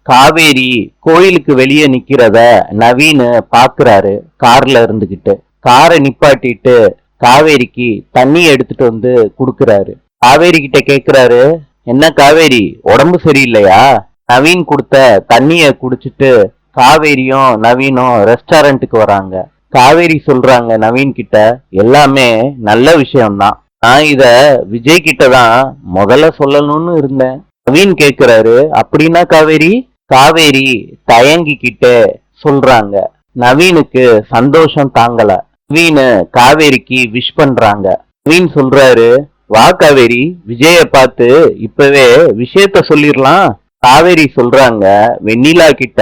காவேரி கோயிலுக்கு வெளியே நிக்கிறத நவீன் பாக்குறாரு. கார்ல இருந்துகிட்டு காரை நிப்பாட்டிட்டு காவேரிக்கு தண்ணி எடுத்துட்டு வந்து குடுக்கறாரு. காவேரி கிட்ட கேக்குறாரு, என்ன காவேரி, உடம்பு சரியில்லையா? நவீன் கொடுத்த தண்ணிய குடிச்சிட்டு காவேரியும் நவீனும் ரெஸ்டாரண்ட்டுக்கு வராங்க. காவேரி சொல்றாங்க நவீன் கிட்ட, எல்லாமே நல்ல விஷயம்தான், நான் இத விஜய் கிட்ட தான் முதல்ல சொல்லணும்னு இருந்தேன். நவீன் கேக்குறாரு, அப்படின்னா காவேரி? காவேரி தயங்கிக்கிட்டு சொல்றாங்க. நவீனுக்கு சந்தோஷம் தாங்கல. நவீன் காவேரிக்கு விஷ் பண்றாங்க. நவீன் சொல்றாரு, வா காவேரி, விஜய பார்த்து இப்பவே விஷயத்த சொல்லிடலாம். காவேரி சொல்றாங்க, வெண்ணிலா கிட்ட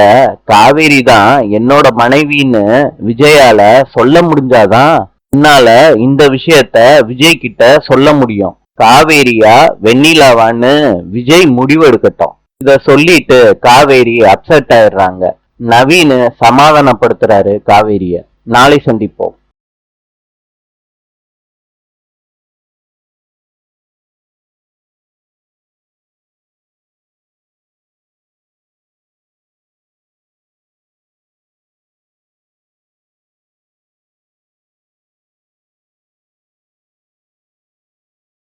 காவேரி தான் என்னோட மனைவின்னு விஜயால சொல்ல முடிஞ்சாதான் என்னால இந்த விஷயத்த விஜய் கிட்ட சொல்ல முடியும். காவேரியா வெண்ணிலாவான்னு விஜய் முடிவெடுக்கட்டும். இத சொல்லிட்டு காவேரி அப்செட் ஆயிடுறாங்க. நவீன் சமாதானப்படுத்துறாரு காவேரிய. நாளை சந்திப்போம்.